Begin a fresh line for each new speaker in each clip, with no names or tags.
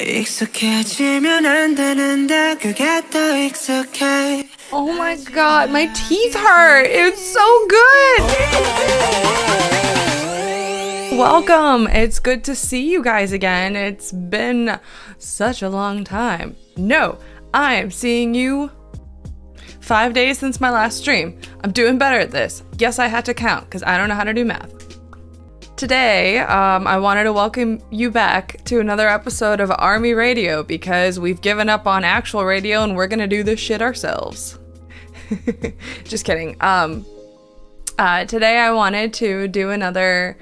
익숙해지면 안 되는데 그게 더 익숙해.
Oh my god, my teeth hurt. It's so good. Welcome. It's good to see you guys again. It's been such a long time. No, I am seeing you 5 days since my last stream. I'm doing better at this. Yes, I had to count because I don't know how to do math. Today, I wanted to welcome you back to another episode of Army Radio because we've given up on actual radio and we're gonna do this shit ourselves. Just kidding. Today I wanted to do another,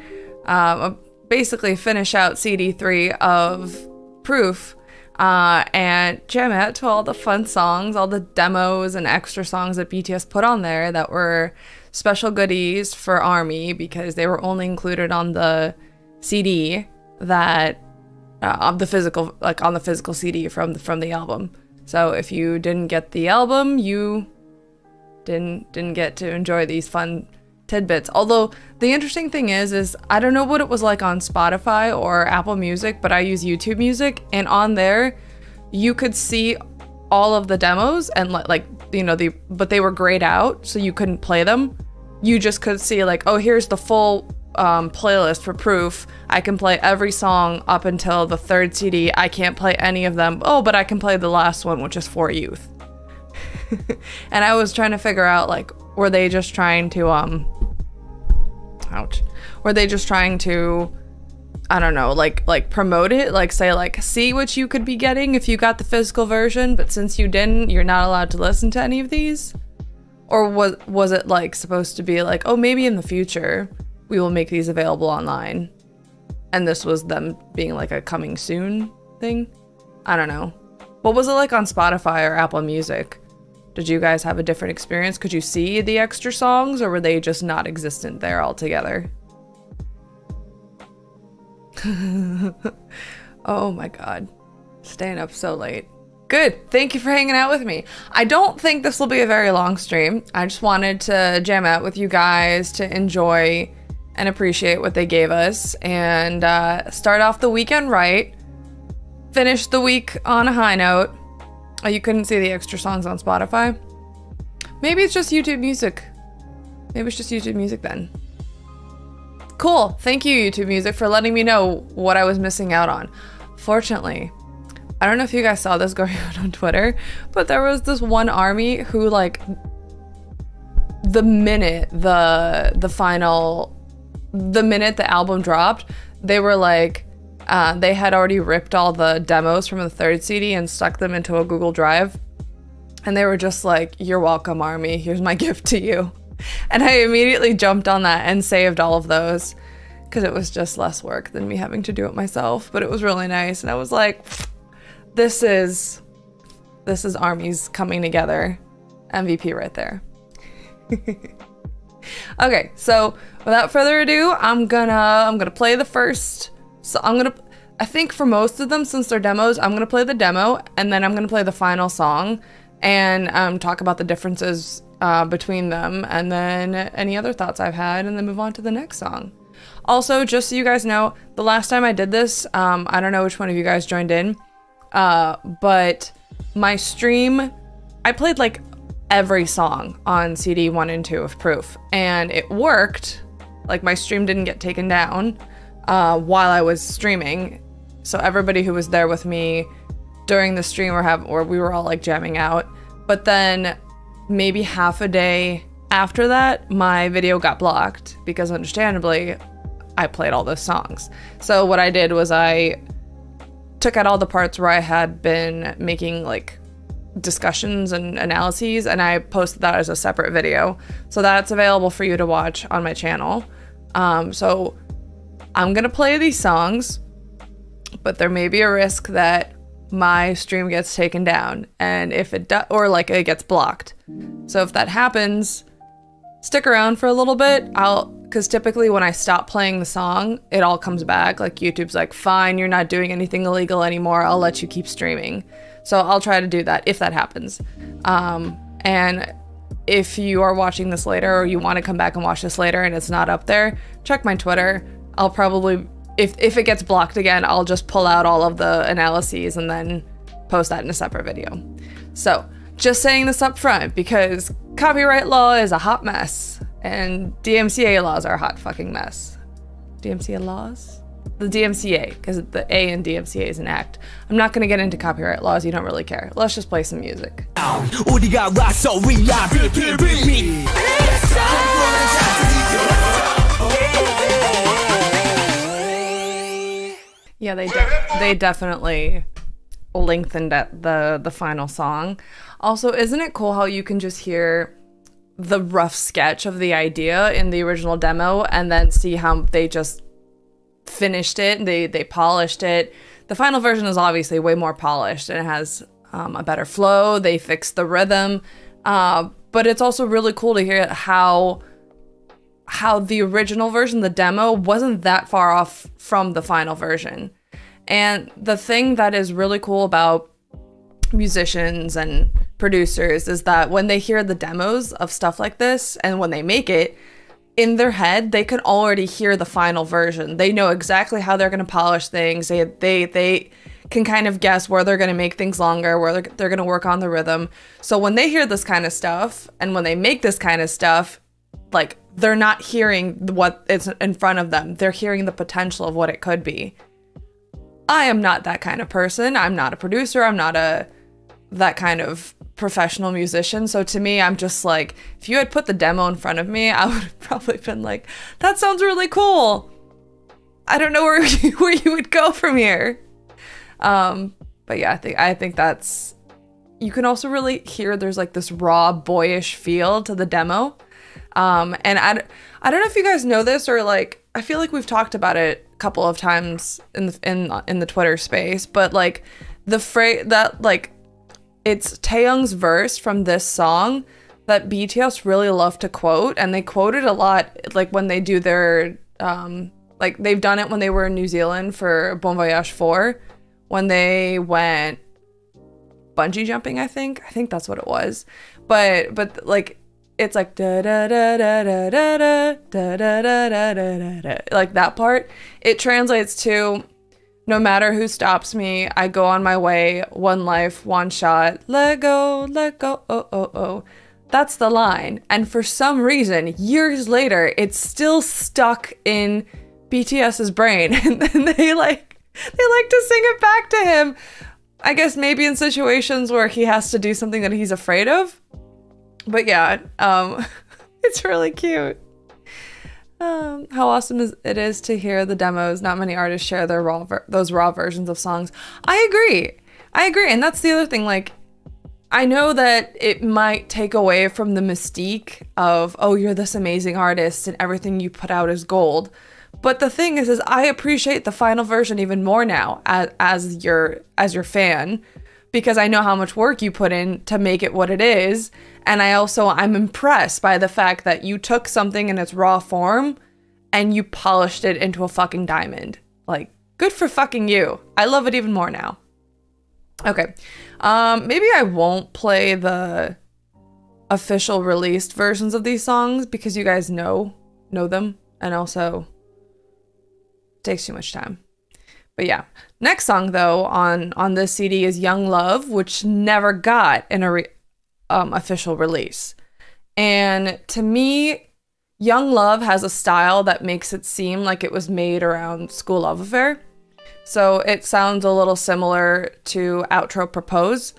basically finish out CD3 of Proof, and jam out to all the fun songs, all the demos and extra songs that BTS put on there that were special goodies for Army because they were only included on the CD that of the physical, like on the physical CD from the album. So if you didn't get the album, you didn't get to enjoy these fun tidbits. Although the interesting thing is I don't know what it was like on Spotify or Apple Music, but I use YouTube Music, and on there you could see all of the demos and like you know but they were grayed out, so you couldn't play them. You just could see like, oh, here's the full playlist for Proof. I can play every song up until the third CD. I can't play any of them. Oh, but I can play the last one, which is For Youth. And I was trying to figure out, like, were they just trying to were they just trying to, I don't know, like promote it, like say like, see what you could be getting if you got the physical version, but since you didn't, you're not allowed to listen to any of these? Or was it like supposed to be like, oh, maybe in the future we will make these available online, and this was them being like a coming soon thing? I don't know. What was it like on Spotify or Apple Music? Did you guys have a different experience? Could you see the extra songs, or were they just not existent there altogether? Oh my god. Staying up so late. Good. Thank you for hanging out with me. I don't think this will be a very long stream. I just wanted to jam out with you guys to enjoy and appreciate what they gave us and start off the weekend right. Finish the week on a high note. Oh, you couldn't see the extra songs on Spotify? Maybe it's just YouTube Music. Maybe it's just YouTube Music then. Cool. Thank you, YouTube Music, for letting me know what I was missing out on. Fortunately, I don't know if you guys saw this going on Twitter, but there was this one Army who, like, the minute the album dropped, they were like, they had already ripped all the demos from the third CD and stuck them into a Google Drive. And they were just like, you're welcome, Army. Here's my gift to you. And I immediately jumped on that and saved all of those because it was just less work than me having to do it myself. But it was really nice. And I was like, this is Army's coming together. MVP right there. Okay, so without further ado, I'm gonna play the first. So I think for most of them, since they're demos, I'm gonna play the demo and then I'm gonna play the final song and talk about the differences between them, and then any other thoughts I've had, and then move on to the next song. Also, just so you guys know, the last time I did this, I don't know which one of you guys joined in, but my stream, I played like every song on CD 1 and 2 of Proof, and it worked. Like, my stream didn't get taken down while I was streaming, so everybody who was there with me during the stream or we were all like jamming out. But then maybe half a day after that, my video got blocked because, understandably, I played all those songs. So what I did was I took out all the parts where I had been making like discussions and analyses, and I posted that as a separate video. So that's available for you to watch on my channel. So I'm gonna play these songs, but there may be a risk that my stream gets taken down, and if it does, or like it gets blocked. So if that happens, stick around for a little bit. Because typically when I stop playing the song, it all comes back. Like, YouTube's like, fine, you're not doing anything illegal anymore. I'll let you keep streaming. So I'll try to do that if that happens. And if you are watching this later, or you want to come back and watch this later and it's not up there, check my Twitter. I'll probably if it gets blocked again, I'll just pull out all of the analyses and then post that in a separate video. So just saying this up front, because copyright law is a hot mess and DMCA laws are a hot fucking mess. DMCA laws? The DMCA, because the A in DMCA is an act. I'm not going to get into copyright laws. You don't really care. Let's just play some music. Yeah, they definitely lengthened at the final song. Also, isn't it cool how you can just hear the rough sketch of the idea in the original demo and then see how they just finished it and they polished it. The final version is obviously way more polished and it has a better flow. They fixed the rhythm, but it's also really cool to hear how the original version, the demo, wasn't that far off from the final version. And the thing that is really cool about musicians and producers is that when they hear the demos of stuff like this and when they make it, in their head, they can already hear the final version. They know exactly how they're going to polish things. They can kind of guess where they're going to make things longer, where they're going to work on the rhythm. So when they hear this kind of stuff and when they make this kind of stuff, like, they're not hearing what is in front of them. They're hearing the potential of what it could be. I am not that kind of person. I'm not a producer. I'm not that kind of professional musician. So to me, I'm just like, if you had put the demo in front of me, I would have probably been like, that sounds really cool. I don't know where you would go from here. But yeah, I think that's, you can also really hear there's like this raw, boyish feel to the demo. And I don't know if you guys know this, or like, I feel like we've talked about it a couple of times in the Twitter space, but like the phrase that, like, it's Taehyung's verse from this song that BTS really love to quote, and they quote it a lot, like when they do their, like they've done it when they were in New Zealand for Bon Voyage 4, when they went bungee jumping, I think that's what it was. But like, it's like da da da da da da da da da da da da, like that part. It translates to, no matter who stops me, I go on my way, one life, one shot, let go, oh, oh, oh. That's the line. And for some reason, years later, it's still stuck in BTS's brain. And then they like to sing it back to him. I guess maybe in situations where he has to do something that he's afraid of. But yeah, it's really cute. How awesome it is to hear the demos. Not many artists share their those raw versions of songs. I agree. And that's the other thing. Like, I know that it might take away from the mystique of, oh, you're this amazing artist and everything you put out is gold. But the thing is I appreciate the final version even more now as your fan, because I know how much work you put in to make it what it is. And I'm impressed by the fact that you took something in its raw form and you polished it into a fucking diamond. Like, good for fucking you. I love it even more now. Okay. Maybe I won't play the official released versions of these songs because you guys know them, and also it takes too much time. But yeah, next song though on this CD is Young Love, which never got an official release. And to me, Young Love has a style that makes it seem like it was made around School Love Affair. So it sounds a little similar to Outro Propose.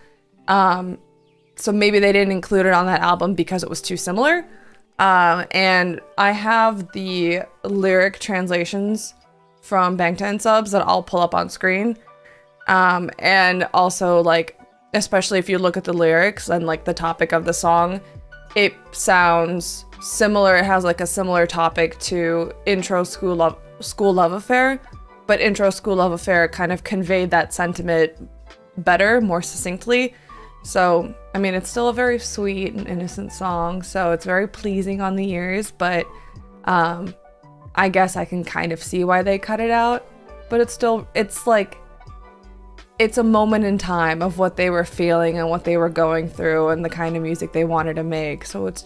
So maybe they didn't include it on that album because it was too similar. And I have the lyric translations from Bangtan subs that I'll pull up on screen. And also, like, especially if you look at the lyrics and like the topic of the song, it sounds similar. It has like a similar topic to Intro School Love Affair, but Intro School Love Affair kind of conveyed that sentiment better, more succinctly. So, I mean, it's still a very sweet and innocent song, so it's very pleasing on the ears, but I guess I can kind of see why they cut it out. But it's like, it's a moment in time of what they were feeling and what they were going through and the kind of music they wanted to make. So it's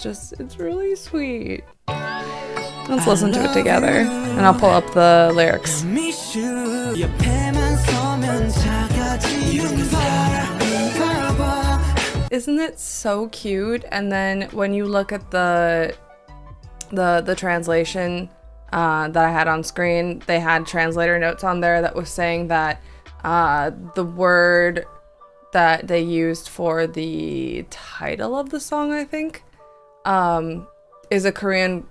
really sweet. Let's listen to it together, and I'll pull up the lyrics.
miss you. 옆에만 서면 작아지는 바람인가 봐.
Isn't it so cute? And then when you look at the translation that I had on screen, they had translator notes on there that was saying that the word that they used for the title of the song, I think, is a Korean.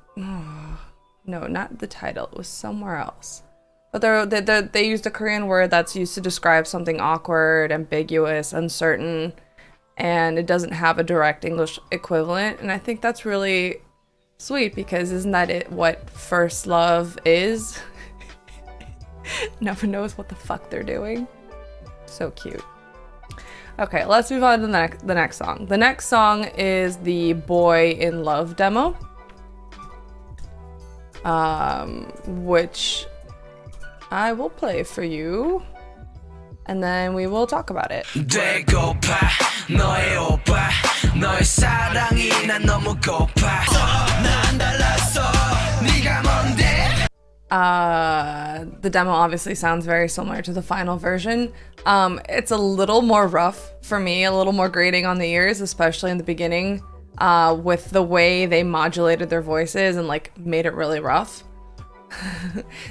No, not the title. It was somewhere else. But they used a Korean word that's used to describe something awkward, ambiguous, uncertain, and it doesn't have a direct English equivalent. And I think that's really sweet, because isn't that what first love is? No one knows what the fuck they're doing. So cute. Okay, let's move on to the next song. The next song is the Boy in Love demo, which I will play for you, and then we will talk about it.
너의 오빠 너의 사랑이 난 너무 고파 난 달랐어 네가 뭔데
The demo obviously sounds very similar to the final version. It's a little more rough for me, a little more grating on the ears, especially in the beginning, with the way they modulated their voices and like made it really rough.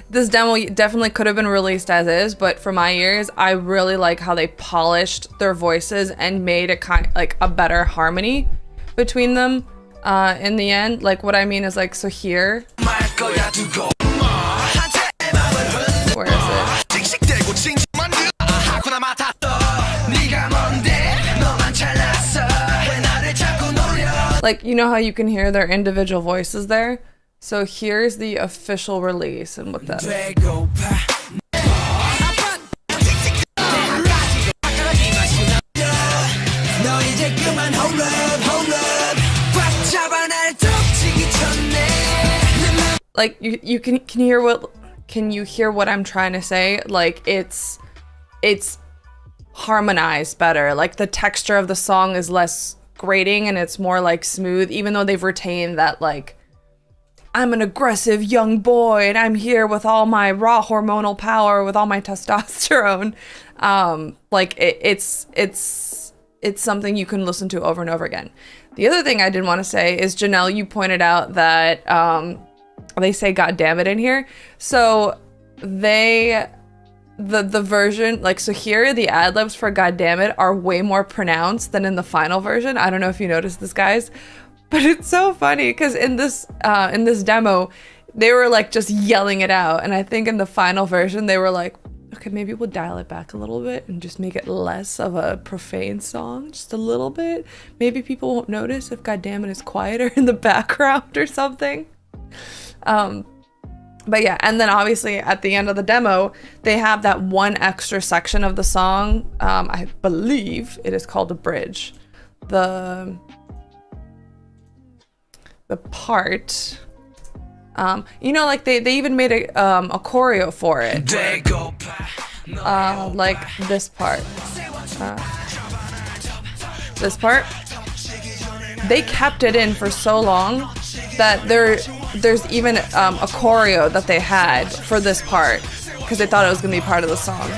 This demo definitely could have been released as is, but for my ears, I really like how they polished their voices and made a a better harmony between them in the end. Like, what I mean is, like, so here, where is it? Like, you know how you can hear their individual voices there? So here's the official release and what that. Like, you can hear what, can you hear what I'm trying to say? Like, it's harmonized better. Like, the texture of the song is less grating and it's more like smooth, even though they've retained that, like, I'm an aggressive young boy and I'm here with all my raw hormonal power, with all my testosterone. Like, it's something you can listen to over and over again. The other thing I did want to say is, Janelle, you pointed out that they say "God damn it" in here. So the version, like, so here the ad libs for "God damn it" are way more pronounced than in the final version. I don't know if you noticed this, guys. But it's so funny because in this demo, they were like just yelling it out. And I think in the final version, they were like, okay, maybe we'll dial it back a little bit and just make it less of a profane song, just a little bit. Maybe people won't notice if "God damn it" is quieter in the background or something. But yeah, and then obviously at the end of the demo, they have that one extra section of the song. I believe it is called a bridge. The part, you know, like they even made a choreo for it, like this part, they kept it in for so long that there's even a choreo that they had for this part because they thought it was gonna be part of the song,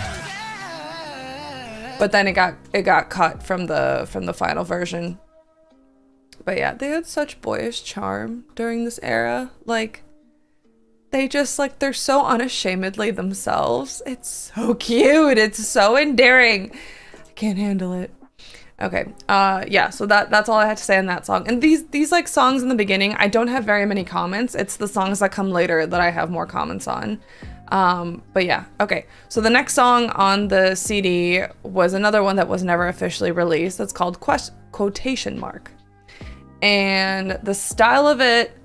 but then it got cut from the final version. But yeah, they had such boyish charm during this era. Like, they just, like, they're so unashamedly themselves. It's so cute. It's so endearing. I can't handle it. Okay, yeah, so that's all I had to say on that song. And these like songs in the beginning, I don't have very many comments. It's the songs that come later that I have more comments on. But yeah, okay. So the next song on the CD was another one that was never officially released. It's called Quotation Mark. And the style of it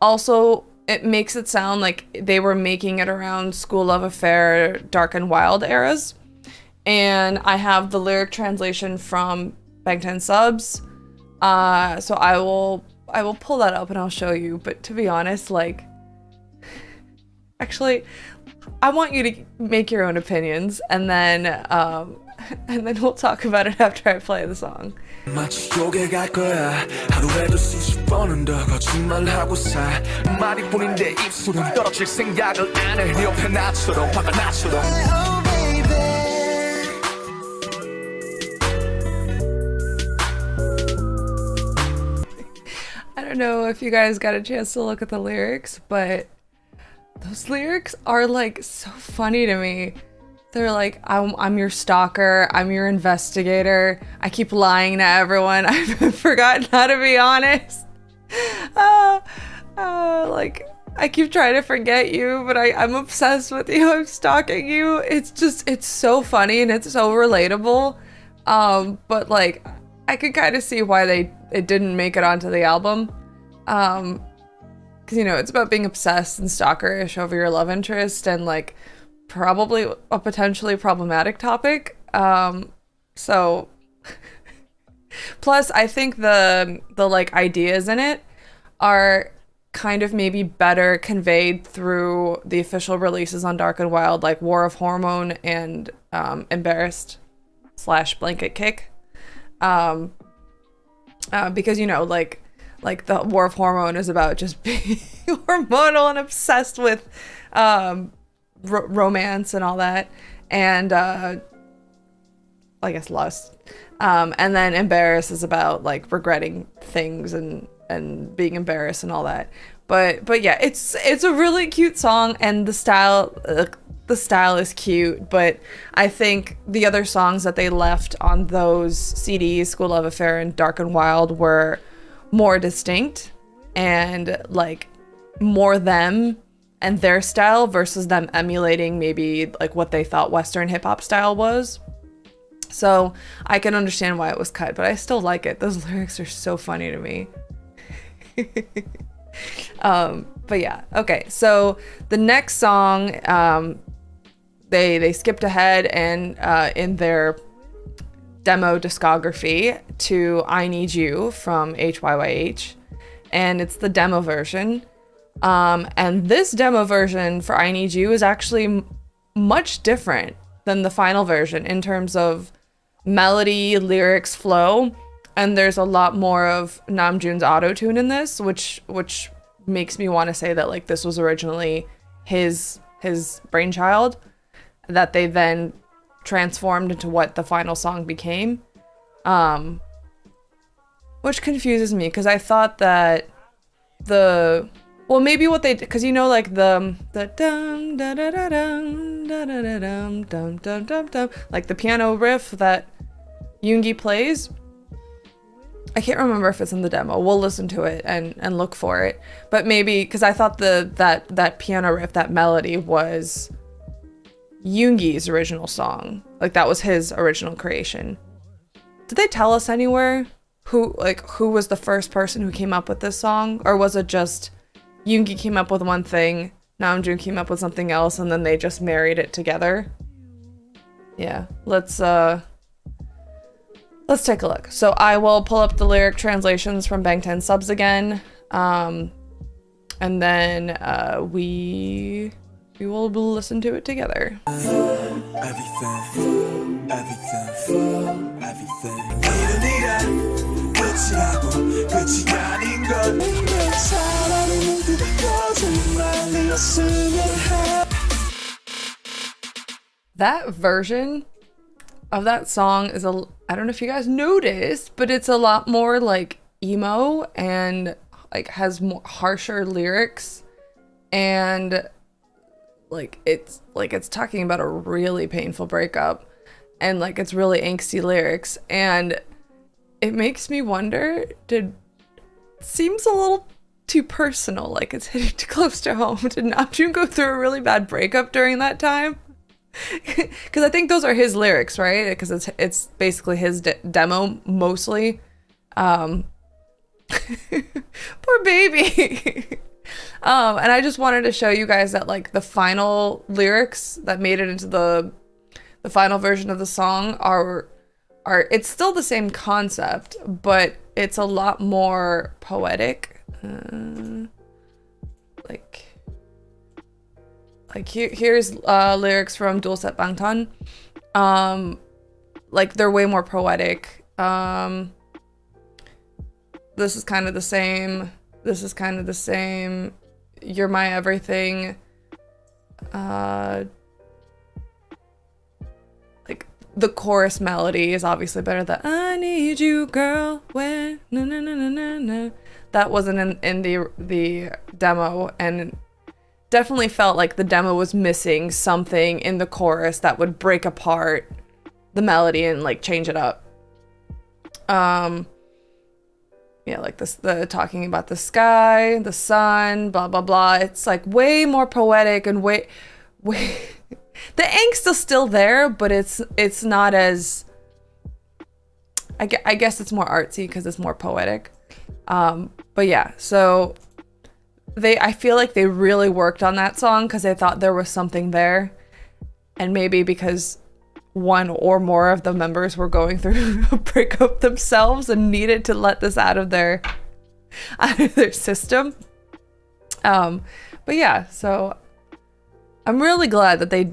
also, it makes it sound like they were making it around School Love Affair, Dark and Wild eras. And I have the lyric translation from Bangtan Subs. So I will pull that up and I'll show you. But to be honest, like, actually, I want you to make your own opinions, and then and then we'll talk about it after I play the song.
마치 쪼개갈 거야 하루에도 수십 번은 더 거짓말하고 살 말이뿐인데 입술은 떨어질 생각을 안해 네 옆에 나처럼 화가 나처럼 Oh baby
I don't know if you guys got a chance to look at the lyrics, but those lyrics are like so funny to me. They're like, I'm your stalker, I'm your investigator, I keep lying to everyone, I've forgotten how to be honest. Like, I keep trying to forget you, but I'm obsessed with you, I'm stalking you. It's so funny and it's so relatable. But like, I could kind of see why it didn't make it onto the album. Because, you know, it's about being obsessed and stalkerish over your love interest and like, probably a potentially problematic topic. So plus I think the like ideas in it are kind of maybe better conveyed through the official releases on Dark and Wild, like War of Hormone and Embarrassed / Blanket Kick. Because, you know, like the War of Hormone is about just being hormonal and obsessed with romance and all that, and I guess lust, and then Embarrass is about like regretting things and being embarrassed and all that. But yeah, it's a really cute song, and the style is cute. But I think the other songs that they left on those CDs, School Love Affair and Dark and Wild, were more distinct and like more them and their style versus them emulating maybe like what they thought Western hip hop style was. So I can understand why it was cut, but I still like it. Those lyrics are so funny to me. But yeah, okay. So the next song, they skipped ahead and in their demo discography to I Need You from HYYH, and it's the demo version. And this demo version for I Need You is actually much different than the final version in terms of melody, lyrics, flow, and there's a lot more of Namjoon's auto-tune in this, which makes me want to say that like this was originally his brainchild that they then transformed into what the final song became, which confuses me because I thought that well, maybe what they did, because you know, like the dum da da da dum da da da dum dum dum dum dum, like the piano riff that Yoongi plays. I can't remember if it's in the demo. We'll listen to it and look for it. But maybe because I thought that piano riff, that melody was Yoongi's original song. Like that was his original creation. Did they tell us anywhere who was the first person who came up with this song, or was it just Yoongi came up with one thing, Namjoon came up with something else, and then they just married it together? Yeah, let's take a look. So I will pull up the lyric translations from Bang 10 Subs again, and then we will listen to it together. That version of that song is I don't know if you guys noticed, but it's a lot more like emo and like has more harsher lyrics, and it's talking about a really painful breakup, and like it's really angsty lyrics, and it makes me wonder, seems a little too personal, like it's hitting too close to home. Did Namjoon go through a really bad breakup during that time? Because I think those are his lyrics, right? Because it's basically his demo mostly. Poor baby. And I just wanted to show you guys that like the final lyrics that made it into the final version of the song are it's still the same concept, but it's a lot more poetic. Here's lyrics from Dual Set Bangtan. like they're way more poetic. This is kind of the same. This is kind of the same. You're my everything. Like the chorus melody is obviously better. That I need you, girl. When na na na na na na. That wasn't in the demo, and definitely felt like the demo was missing something in the chorus that would break apart the melody and like change it up. Yeah, like this, the talking about the sky, the sun, blah blah blah. It's like way more poetic and way the angst is still there, but it's not as, I guess it's more artsy because it's more poetic. But yeah, so I feel like they really worked on that song because they thought there was something there, and maybe because one or more of the members were going through a breakup themselves and needed to let this out of their system. But yeah, so I'm really glad that they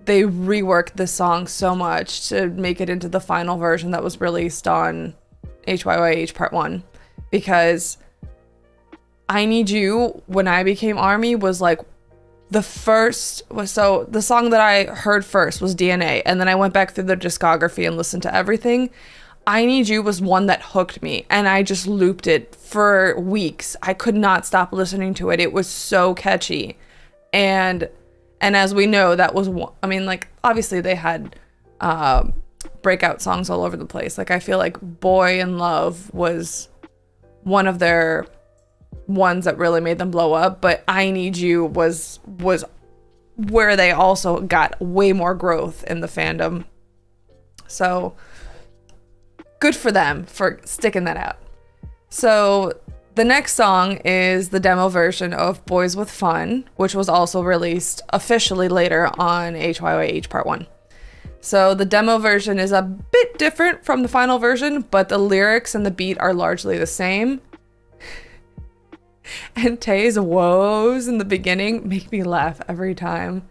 reworked this song so much to make it into the final version that was released on HYYH Part 1, because I Need You, when I became ARMY, was like the song that I heard first was DNA, and then I went back through the discography and listened to everything. I Need You was one that hooked me, and I just looped it for weeks. I could not stop listening to it. It was so catchy. And as we know, that was, I mean, like, obviously they had breakout songs all over the place. Like, I feel like Boy in Love was one of their ones that really made them blow up, but I Need You was where they also got way more growth in the fandom. So good for them for sticking that out. So the next song is the demo version of Boys with Fun, which was also released officially later on HYYH Part 1. So the demo version is a bit different from the final version, but the lyrics and the beat are largely the same. And Tae's woes in the beginning make me laugh every time.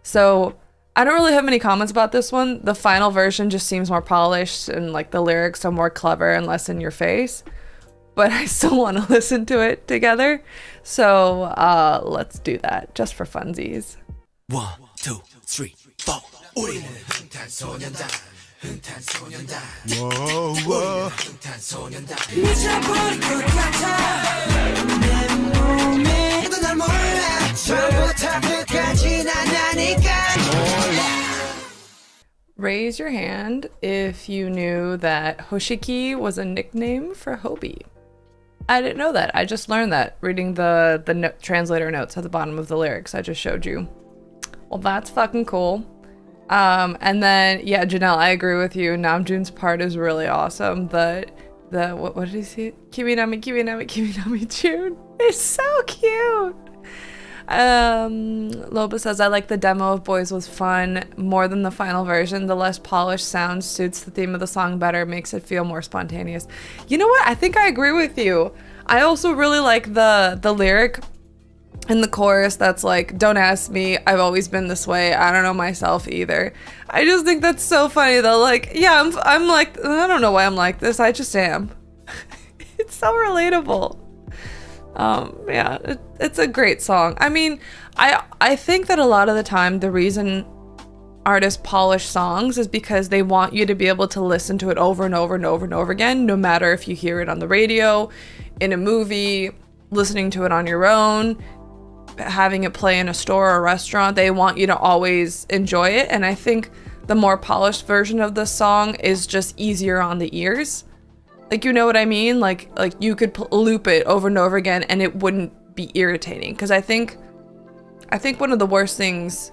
So I don't really have many comments about this one. The final version just seems more polished and like the lyrics are more clever and less in your face. But I still want to listen to it together. So let's do that just for funsies.
1, 2, 3, 4 우리는 흥탄소년단 흥탄소년단 흥탄소년단 미쳐버릴 것 같아 내 몸에 너도 날 몰라 처음부터 끝까지 난 나니까
Raise your hand if you knew that Hoshiki was a nickname for Hobie. I didn't know that. I just learned that reading the translator notes at the bottom of the lyrics I just showed you. Well, that's fucking cool. And then, yeah, Janelle, I agree with you. Namjoon's part is really awesome. What did he say? Kiminami, Kiminami, Kiminami June. It's so cute. Loba says, I like the demo of Boys Was Fun more than the final version. The less polished sound suits the theme of the song better, makes it feel more spontaneous. You know what? I think I agree with you. I also really like the lyric in the chorus that's like, don't ask me, I've always been this way, I don't know myself either. I just think that's so funny though. Like, yeah, I'm like, I don't know why I'm like this, I just am. It's so relatable. Yeah, it's a great song. I mean, I think that a lot of the time the reason artists polish songs is because they want you to be able to listen to it over and over and over and over again, no matter if you hear it on the radio, in a movie, listening to it on your own, having it play in a store or a restaurant. They want you to always enjoy it, and I think the more polished version of the song is just easier on the ears. Like, you know what I mean? Like you could loop it over and over again and it wouldn't be irritating. Because I think one of the worst things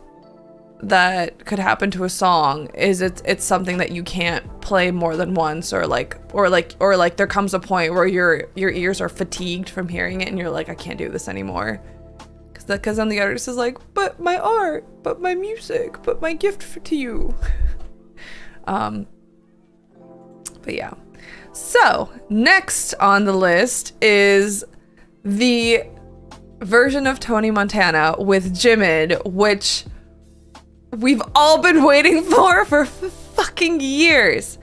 that could happen to a song is it's something that you can't play more than once, or there comes a point where your ears are fatigued from hearing it and you're like, I can't do this anymore. Because then the artist is like, but my art, but my music, but my gift to you. But yeah. So, next on the list is the version of Tony Montana with Jimin, which we've all been waiting for fucking years.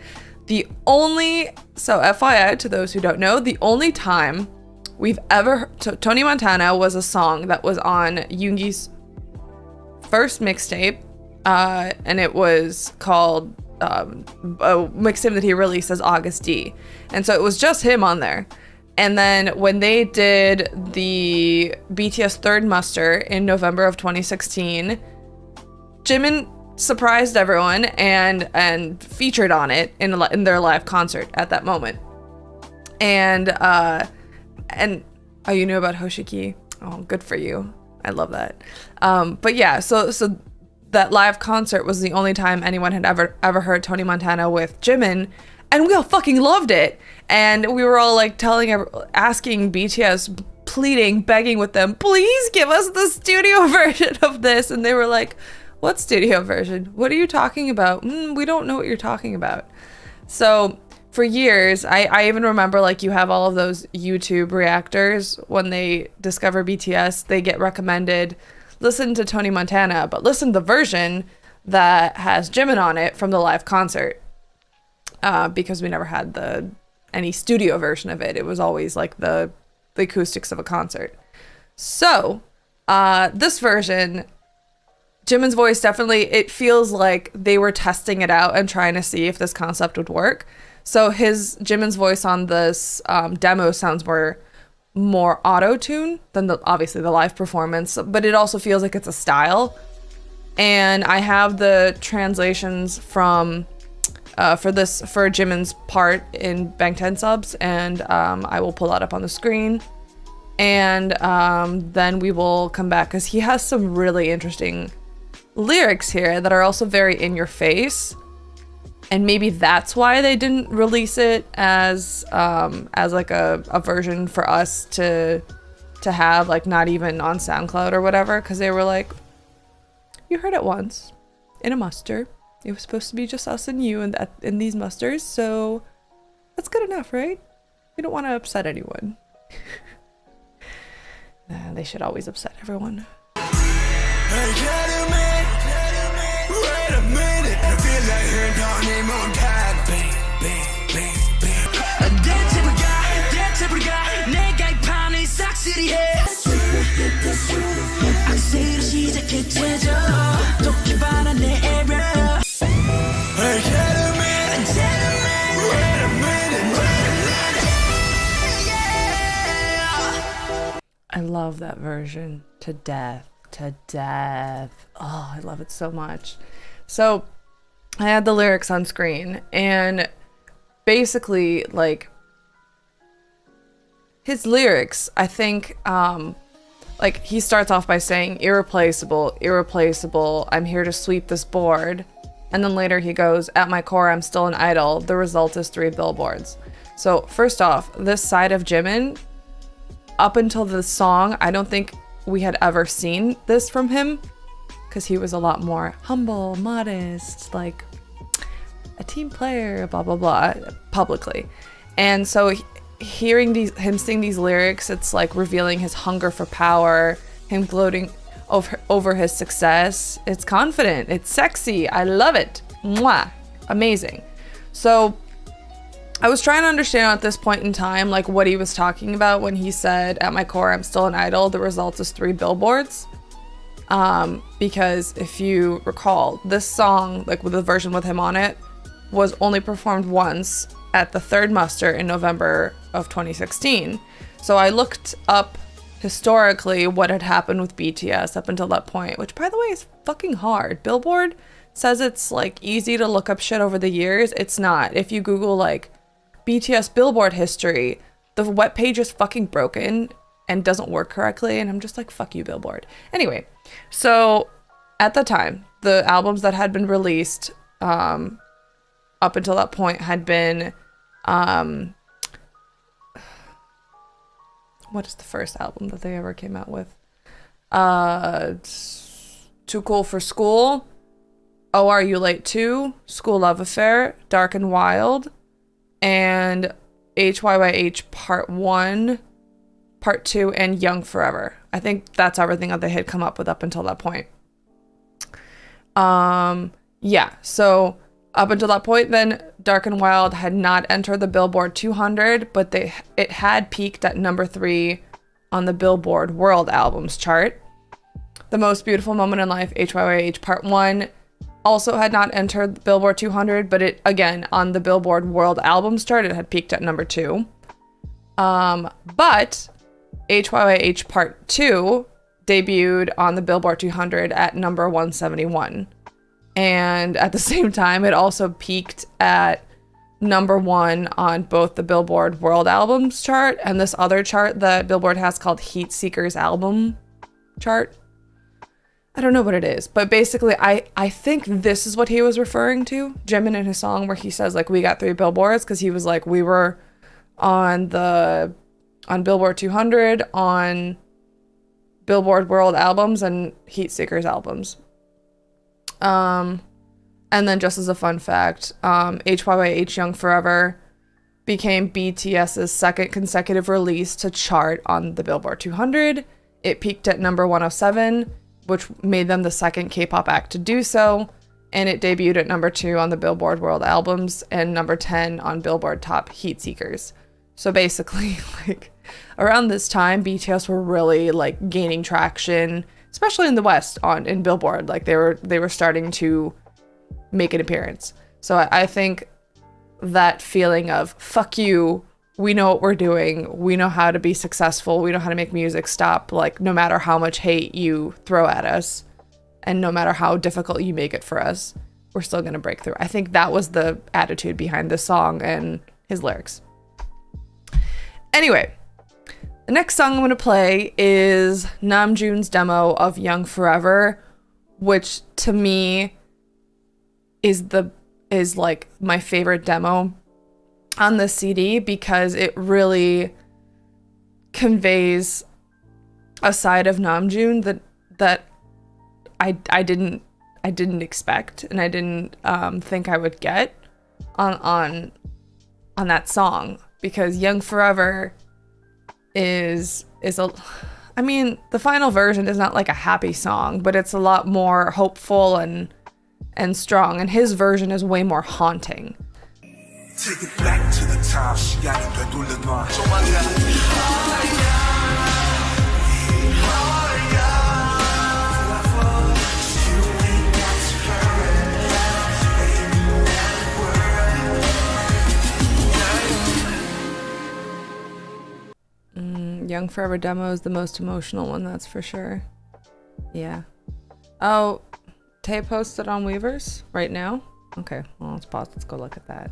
So FYI to those who don't know, the only time we've ever, Tony Montana was a song that was on Yoongi's first mixtape, and it was called a mixtape that he released as August D. And so it was just him on there. And then when they did the BTS Third Muster in November of 2016, Jimin surprised everyone and featured on it in their live concert at that moment. And oh, you knew about Hoshiki? Oh, good for you. I love that. But yeah, so that live concert was the only time anyone had ever heard Tony Montana with Jimin, and we all fucking loved it. And we were all like asking BTS, pleading, begging with them, please give us the studio version of this. And they were like, what studio version? What are you talking about? We don't know what you're talking about. So for years, I even remember, like, you have all of those YouTube reactors when they discover BTS, they get recommended, listen to Tony Montana, but listen to the version that has Jimin on it from the live concert, because we never had any studio version of it. It was always like the acoustics of a concert. So this version, Jimin's voice definitely, it feels like they were testing it out and trying to see if this concept would work. So Jimin's voice on this demo sounds more auto-tune than obviously the live performance, but it also feels like it's a style. And I have the translations from for Jimin's part in Bangtan subs, and I will pull that up on the screen. And then we will come back, because he has some really interesting lyrics here that are also very in your face. And maybe that's why they didn't release it as like a version for us to have, like, not even on SoundCloud or whatever, because they were like, you heard it once in a muster. It was supposed to be just us and you in these musters, so that's good enough, right? We don't want to upset anyone. They should always upset everyone. I love that version to death. Oh, I love it so much. So I had the lyrics on screen, and basically, like, his lyrics, I think, like, he starts off by saying, irreplaceable, irreplaceable, I'm here to sweep this board. And then later he goes, at my core, I'm still an idol. The result is 3 billboards. So first off, this side of Jimin, up until this song, I don't think we had ever seen this from him, because he was a lot more humble, modest, like a team player, blah, blah, blah, publicly. And so hearing him sing these lyrics, it's like revealing his hunger for power, him gloating over his success. It's confident, it's sexy, I love it. Mwah. Amazing. So I was trying to understand at this point in time, like, what he was talking about when he said, at my core, I'm still an idol. The result is 3 billboards. Because if you recall, this song, like with the version with him on it, was only performed once at the Third Muster in November of 2016. So I looked up historically what had happened with BTS up until that point, which, by the way, is fucking hard. Billboard says it's, like, easy to look up shit over the years. It's not. If you Google, like, BTS Billboard history, the web page is fucking broken and doesn't work correctly, and I'm just like, fuck you, Billboard. Anyway, so at the time, the albums that had been released up until that point had been what is the first album that they ever came out with? Too Cool for School, Oh Are You Late Too, School Love Affair, Dark and Wild, and HYYH Part 1, Part 2, and Young Forever. I think that's everything that they had come up with up until that point. Yeah, so Up until that point, then Dark and Wild had not entered the Billboard 200, but it had peaked at number 3 on the Billboard World Albums chart. The Most Beautiful Moment in Life, HYYH Part 1, also had not entered the Billboard 200, but it, again, on the Billboard World Albums chart, it had peaked at number 2. But HYYH Part 2 debuted on the Billboard 200 at number 171. And at the same time, it also peaked at number 1 on both the Billboard World Albums chart and this other chart that Billboard has called Heat Seekers Album Chart. I don't know what it is, but basically I think this is what he was referring to, Jimin in his song where he says like we got 3 billboards, because he was like we were on Billboard 200, on Billboard World Albums, and Heat Seekers Albums. And then just as a fun fact, HYYH Young Forever became BTS's second consecutive release to chart on the Billboard 200. It peaked at number 107, which made them the second K-pop act to do so, and it debuted at number 2 on the Billboard World Albums and number 10 on Billboard Top Heat Seekers. So basically, like, around this time, BTS were really, like, gaining traction, especially in the West in Billboard. Like, they were starting to make an appearance. So I think that feeling of, fuck you, we know what we're doing, we know how to be successful, we know how to make music stop, like, no matter how much hate you throw at us, and no matter how difficult you make it for us, we're still gonna break through. I think that was the attitude behind this song and his lyrics. Anyway, the next song I'm going to play is Namjoon's demo of Young Forever, which to me is like my favorite demo on this CD, because it really conveys a side of Namjoon that I didn't expect, and I didn't think I would get on that song, because Young Forever is I mean, the final version is not like a happy song, but it's a lot more hopeful and strong, and his version is way more haunting.
Take it back to the top, 시간을 되돌려놔.
Young Forever demo is the most emotional one, that's for sure. Yeah. Oh, Tay posted on Weverse right now? Okay, well, let's pause. Let's go look at that.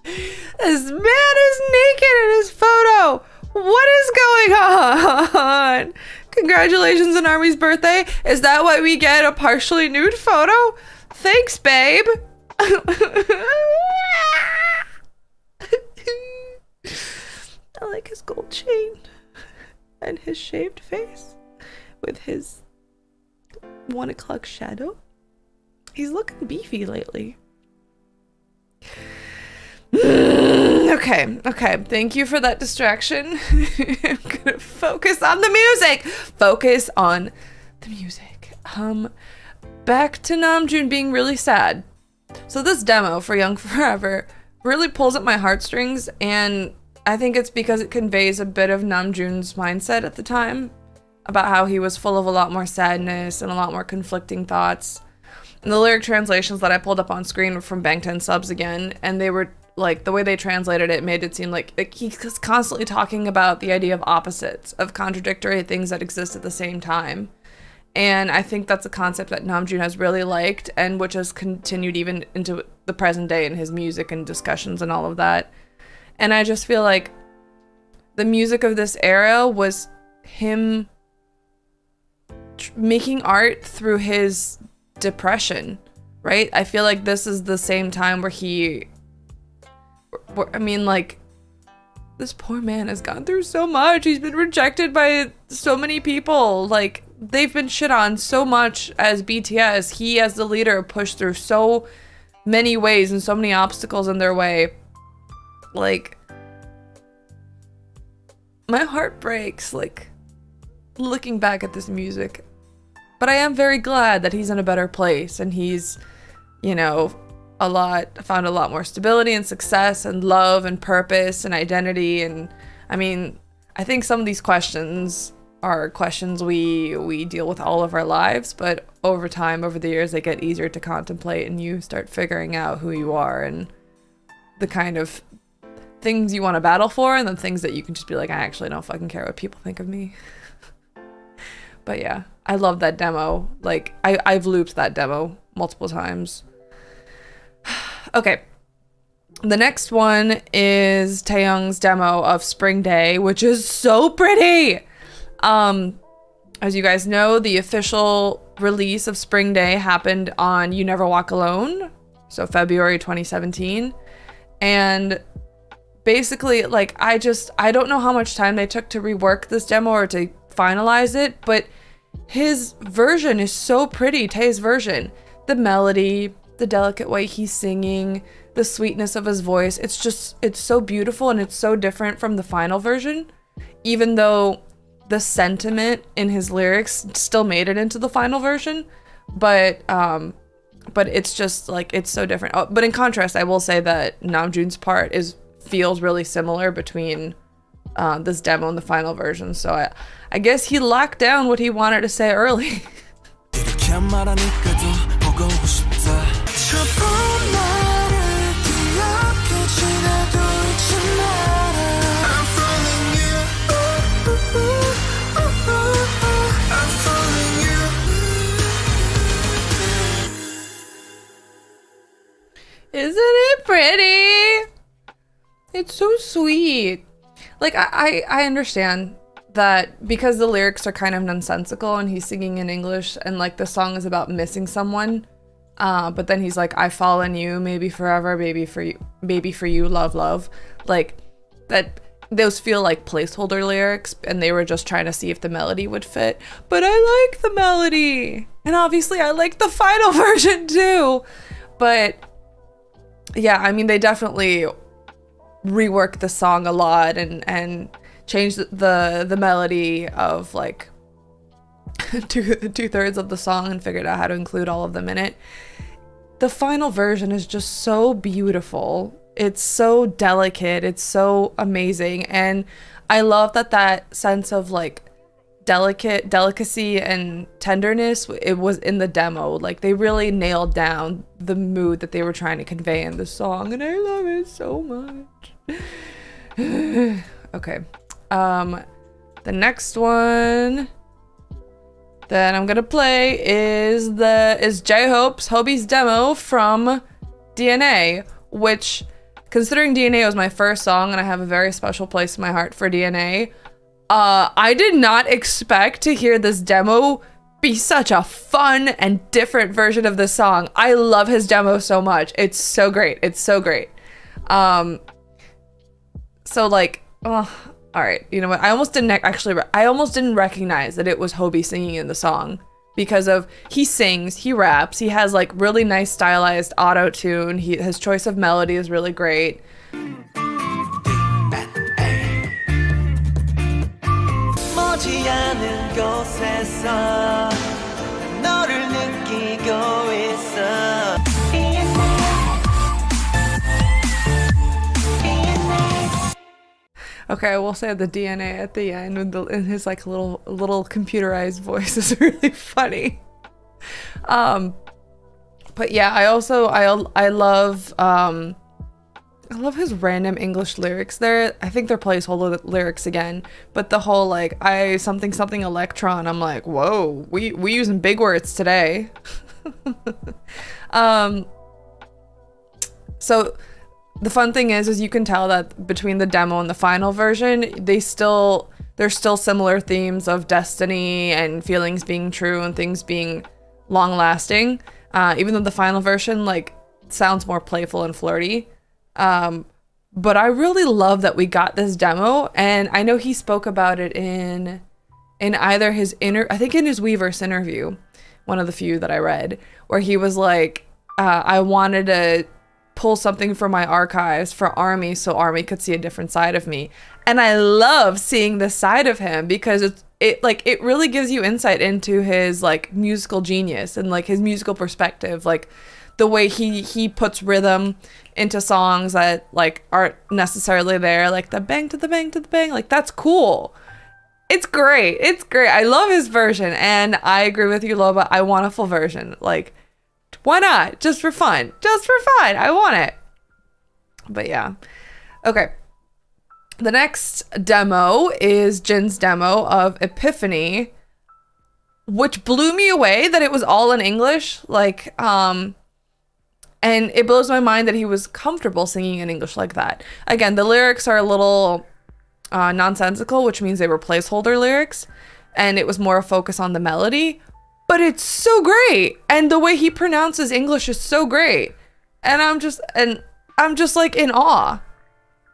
This man is naked in his photo! What is going on? Congratulations on Army's birthday. Is that why we get a partially nude photo? Thanks, babe. I like his gold chain and his shaved face with his 1 o'clock shadow. He's looking beefy lately. Okay. Thank you for that distraction. I'm gonna focus on the music. Focus on the music. Back to Namjoon being really sad. So this demo for Young Forever really pulls at my heartstrings, and I think it's because it conveys a bit of Namjoon's mindset at the time about how he was full of a lot more sadness and a lot more conflicting thoughts. And the lyric translations that I pulled up on screen were from Bangtan Subs again, and they were like, the way they translated it made it seem like he's constantly talking about the idea of opposites, of contradictory things that exist at the same time. And I think that's a concept that Namjoon has really liked, and which has continued even into the present day in his music and discussions and all of that. And I just feel like the music of this era was him making art through his depression, right? I feel like this is the same time where this poor man has gone through so much. He's been rejected by so many people. Like, they've been shit on so much as BTS. He, as the leader, pushed through so many ways and so many obstacles in their way. Like, my heart breaks, like, looking back at this music. But I am very glad that he's in a better place and he's, you know, found a lot more stability and success and love and purpose and identity. And I mean, I think some of these questions are questions we deal with all of our lives, but over time, over the years, they get easier to contemplate and you start figuring out who you are and the kind of things you want to battle for and the things that you can just be like, I actually don't fucking care what people think of me. But yeah, I love that demo. Like, I've looped that demo multiple times. Okay. The next one is Taehyung's demo of Spring Day, which is so pretty. As you guys know, the official release of Spring Day happened on You Never Walk Alone, so February 2017. And basically, like, I don't know how much time they took to rework this demo or to finalize it, but his version is so pretty, Tae's version. The melody, the delicate way he's singing, the sweetness of his voice, it's so beautiful and it's so different from the final version, even though the sentiment in his lyrics still made it into the final version, but it's just like, it's so different. Oh, but in contrast, I will say that Namjoon's part feels really similar between this demo and the final version. So I guess he locked down what he wanted to say early. Isn't it pretty? It's so sweet. Like, I understand that because the lyrics are kind of nonsensical and he's singing in English and like the song is about missing someone, but then he's like, I fall in you, maybe forever, baby for you, love, love. Like, that, those feel like placeholder lyrics and they were just trying to see if the melody would fit. But I like the melody. And obviously I like the final version too. But yeah, I mean, they definitely reworked the song a lot and changed the melody of like two-thirds of the song and figured out how to include all of them in it. The final version is just so beautiful. It's so delicate. It's so amazing. And I love that sense of like delicacy and tenderness, it was in the demo. Like, they really nailed down the mood that they were trying to convey in the song, and I love it so much. Okay. The next one that I'm gonna play is J-Hope's Hobie's demo from DNA, which, considering DNA was my first song and I have a very special place in my heart for DNA, I did not expect to hear this demo be such a fun and different version of the song. I love his demo so much. It's so great. It's so great. So like, all right, you know what? I almost didn't recognize that it was Hobie singing in the song because of, he sings, he raps, he has like really nice stylized auto-tune. His choice of melody is really great.
않은 곳에서 너를 느끼고 있어.
Okay, I will say the DNA at the end in his like little computerized voice is really funny. But yeah, I love his random English lyrics there. I think they're placeholder lyrics again, but the whole like, I something electron, I'm like, whoa, we using big words today. So the fun thing is you can tell that between the demo and the final version, there's still similar themes of destiny and feelings being true and things being long lasting. Even though the final version like sounds more playful and flirty. But I really love that we got this demo, and I know he spoke about it in either his I think in his Weverse interview, one of the few that I read, where he was like, I wanted to pull something from my archives for Army so Army could see a different side of me. And I love seeing this side of him because it really gives you insight into his like musical genius and like his musical perspective, like the way he puts rhythm into songs that like aren't necessarily there, like the bang to the bang to the bang, like that's cool. It's great. I love his version, and I agree with you, Loba. I want a full version. Like, why not? Just for fun. I want it. But yeah. Okay. The next demo is Jin's demo of Epiphany, which blew me away that it was all in English. Like, and it blows my mind that he was comfortable singing in English like that. Again, the lyrics are a little nonsensical, which means they were placeholder lyrics, and it was more a focus on the melody. But it's so great, and the way he pronounces English is so great, and I'm just like in awe.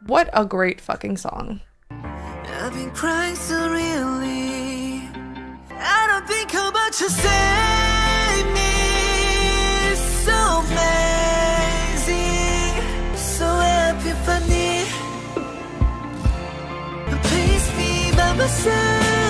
What a great fucking song.
I've been crying so really. I don't think how much you save me. So amazing, so epiphany. Please be by my side.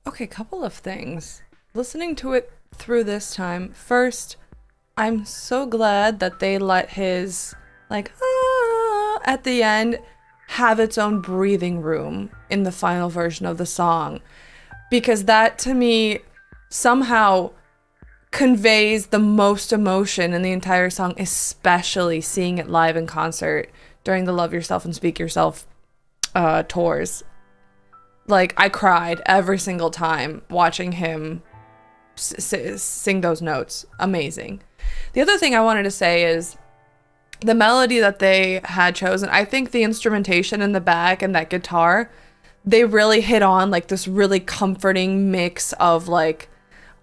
Okay, couple of things. Listening to it through this time, first, I'm so glad that they let his like at the end have its own breathing room in the final version of the song, because that to me somehow conveys the most emotion in the entire song, especially seeing it live in concert during the Love Yourself and Speak Yourself tours. Like, I cried every single time watching him sing those notes. Amazing. The other thing I wanted to say is the melody that they had chosen. I think the instrumentation in the back and that guitar, they really hit on like this really comforting mix of like,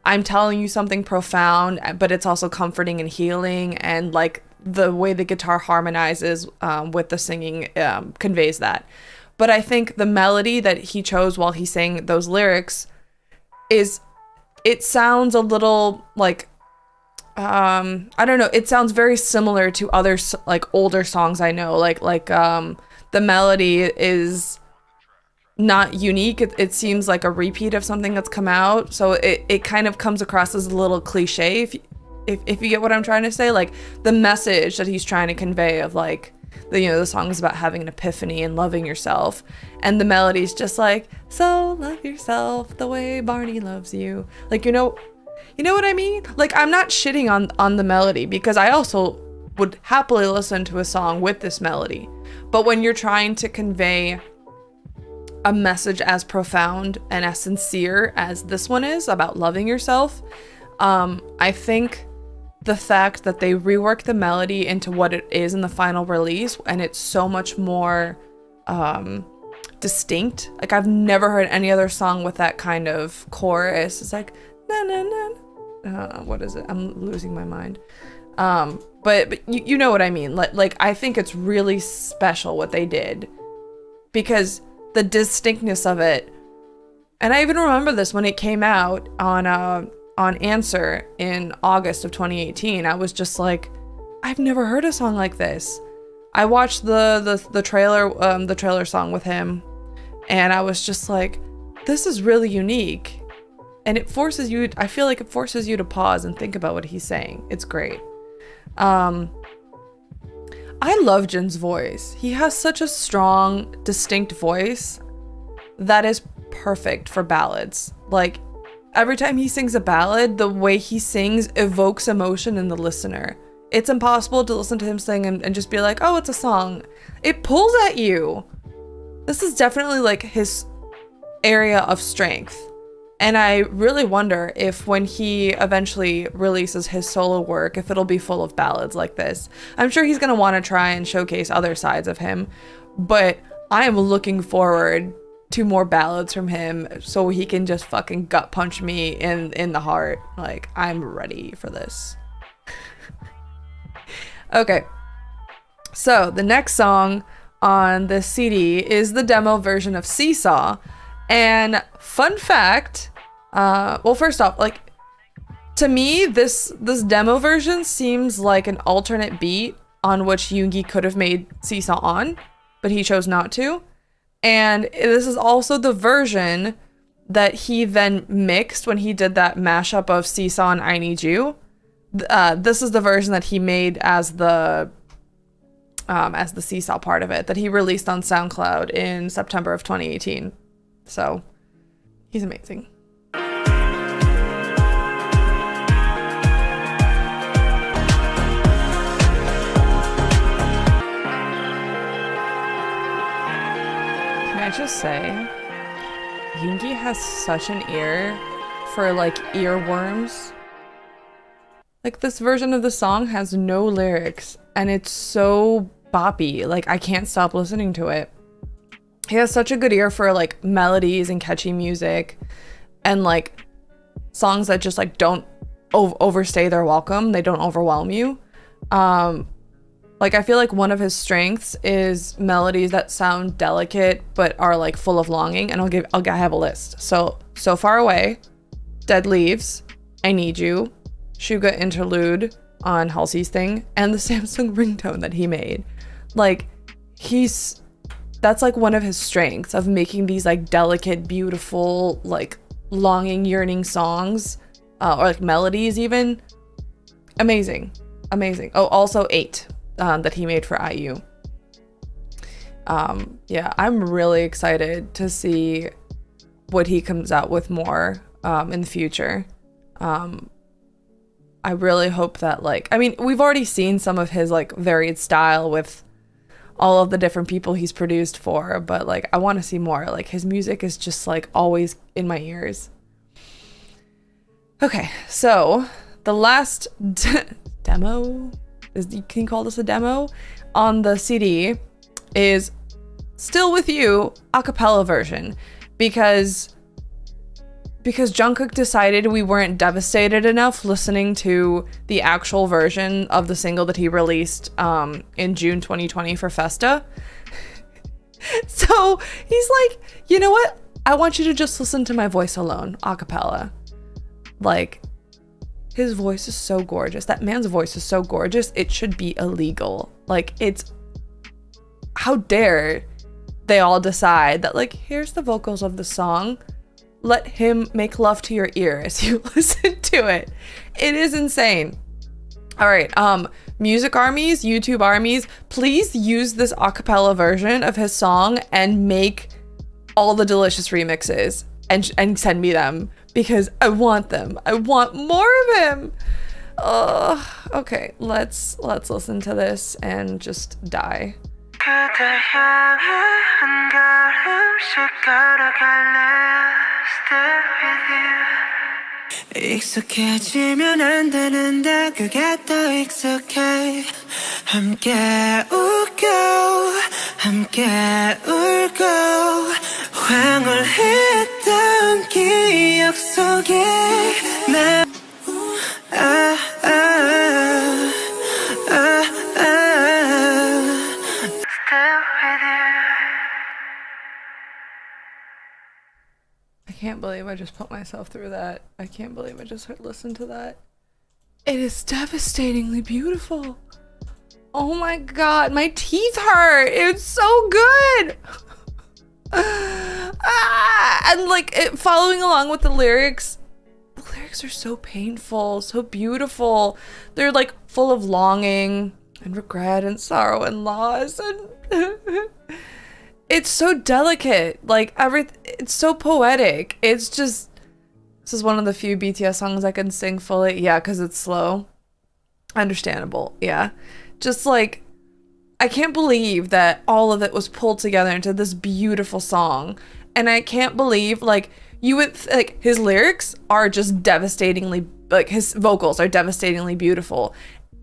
I'm telling you something profound, but it's also comforting and healing, and like the way the guitar harmonizes with the singing conveys that. But I think the melody that he chose while he sang those lyrics it sounds a little like, I don't know, it sounds very similar to other like older songs I know, like the melody is not unique. It seems like a repeat of something that's come out, so it kind of comes across as a little cliche, if you get what I'm trying to say, like the message that he's trying to convey of like, the song is about having an epiphany and loving yourself, and the melody's just like, so love yourself the way Barney loves you. Like, you know what I mean? Like, I'm not shitting on the melody, because I also would happily listen to a song with this melody. But when you're trying to convey a message as profound and as sincere as this one is about loving yourself, I think the fact that they rework the melody into what it is in the final release, and it's so much more distinct. Like, I've never heard any other song with that kind of chorus. It's like na na na. What is it? I'm losing my mind. But you know what I mean. Like I think it's really special what they did, because the distinctness of it. And I even remember this when it came out on Answer in August of 2018. I was just like, I've never heard a song like this. I watched the trailer song with him, and I was just like, this is really unique. And it forces you, I feel like it forces you to pause and think about what he's saying. It's great. I love Jin's voice. He has such a strong, distinct voice that is perfect for ballads. Like, every time he sings a ballad, the way he sings evokes emotion in the listener. It's impossible to listen to him sing and just be like, oh, it's a song. It pulls at you. This is definitely like his area of strength. And I really wonder if when he eventually releases his solo work, if it'll be full of ballads like this. I'm sure he's going to want to try and showcase other sides of him, but I am looking forward to more ballads from him so he can just fucking gut punch me in the heart. Like, I'm ready for this. Okay, so the next song on this CD is the demo version of Seesaw. And fun fact, well, first off, like, to me, this demo version seems like an alternate beat on which Yoongi could have made Seesaw on, but he chose not to. And this is also the version that he then mixed when he did that mashup of Seesaw and I Need You. This is the version that he made as the Seesaw part of it, that he released on SoundCloud in September of 2018. So he's amazing. Can I just say, Yoongi has such an ear for like earworms. Like, this version of the song has no lyrics and it's so boppy. Like, I can't stop listening to it. He has such a good ear for like melodies and catchy music and like songs that just like don't overstay their welcome. They don't overwhelm you. Like, I feel like one of his strengths is melodies that sound delicate but are like full of longing. And I have a list. So Far Away, Dead Leaves, I Need You, Suga Interlude on Halsey's Thing, and the Samsung ringtone that he made. Like, that's like one of his strengths, of making these like delicate, beautiful, like longing, yearning songs, or like melodies even. Amazing. Oh, also 8. That he made for IU. Yeah, I'm really excited to see what he comes out with more in the future. I really hope that, like, I mean, we've already seen some of his like varied style with all of the different people he's produced for, but like, I want to see more. Like, his music is just like always in my ears. Okay, so the last demo, can you call this a demo, on the CD is Still With You a cappella version, because Jungkook decided we weren't devastated enough listening to the actual version of the single that he released in June 2020 for Festa. So he's like, you know what? I want you to just listen to my voice alone, a cappella. Like, his voice is so gorgeous. That man's voice is so gorgeous. It should be illegal. Like, it's, how dare they all decide that, like, here's the vocals of the song. Let him make love to your ear as you listen to it. It is insane. All right, music armies, YouTube armies, please use this a cappella version of his song and make all the delicious remixes and send me them, because I want them. I want more of him. Okay, let's listen to this and just die.
그댈 향해 한 걸음씩 걸어갈래. Stay with you. 익숙해지면 안 되는데 그게 더 익숙해. 함께 웃고 함께 울고 황홀했던 기억 속에 나
I can't believe I just put myself through that. I can't believe I just listened to that. It is devastatingly beautiful. Oh my god, my teeth hurt. It's so good. And like, following along with the lyrics are so painful, so beautiful. They're like full of longing and regret and sorrow and loss, and it's so delicate. Like, it's so poetic. It's just, this is one of the few BTS songs I can sing fully. Yeah, because it's slow. Understandable. Yeah. Just like, I can't believe that all of it was pulled together into this beautiful song. And I can't believe, like, you would, like, his lyrics are just devastatingly, like, his vocals are devastatingly beautiful.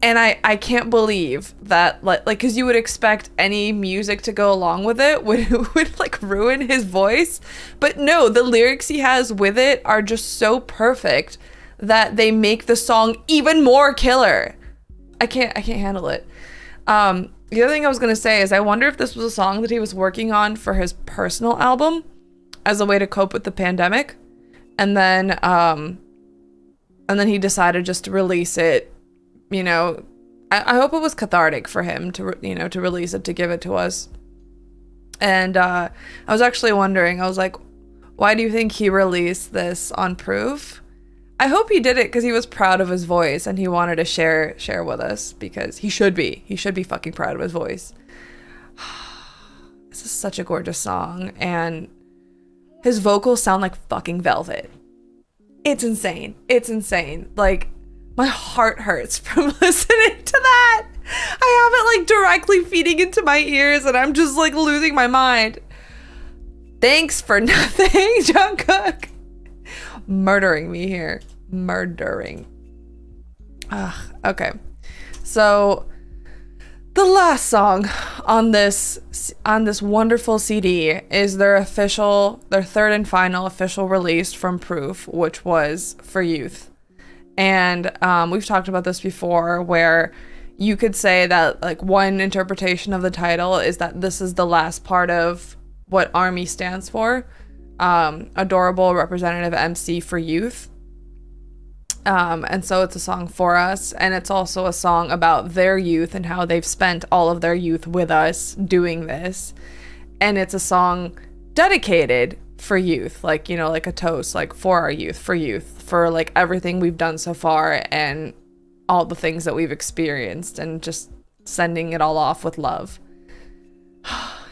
And I can't believe that, like, because you would expect any music to go along with it would like ruin his voice. But no, the lyrics he has with it are just so perfect that they make the song even more killer. I can't handle it. The other thing I was gonna say is, I wonder if this was a song that he was working on for his personal album as a way to cope with the pandemic, and then he decided just to release it, you know, I hope it was cathartic for him to, to release it, to give it to us. And I was actually wondering, I was like, why do you think he released this on Proof? I hope he did it because he was proud of his voice and he wanted to share with us, because he should be fucking proud of his voice. This is such a gorgeous song, and his vocals sound like fucking velvet. It's insane. It's insane. Like, my heart hurts from listening to that. I have it like directly feeding into my ears and I'm just like losing my mind. Thanks for nothing, Jungkook. Murdering me here. Murdering. Okay. So the last song on this wonderful CD is their third and final official release from Proof, which was For Youth. And we've talked about this before, where you could say that like one interpretation of the title is that this is the last part of what ARMY stands for, Adorable Representative MC for Youth. And so it's a song for us, and it's also a song about their youth and how they've spent all of their youth with us doing this. And it's a song dedicated for youth, like, like a toast, like for our youth, for like everything we've done so far and all the things that we've experienced, and just sending it all off with love.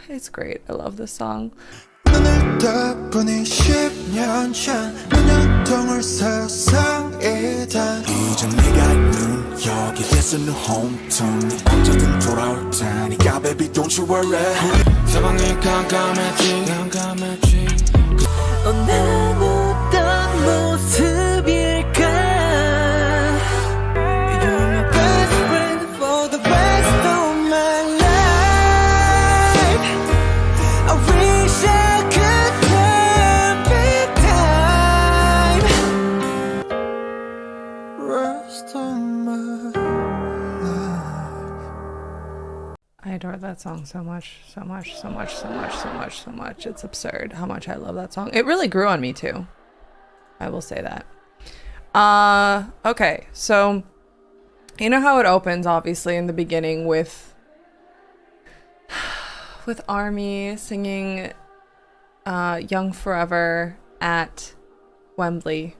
It's great. I love this song.
오늘 덕분에 10년 전 눈동을 세상에다 이제 네가 있는 여기 This is new hometown 언제든 돌아올 테니까 baby don't you worry 사방이 깜깜해지
넌 난 어떤 모습일까 You're my best friend for the rest of my life I wish I could turn back time
Rest of my
I adore that song so much. It's absurd how much I love that song. It really grew on me too. I will say that. Okay, so you know how it opens, obviously, in the beginning with ARMY singing Young Forever at Wembley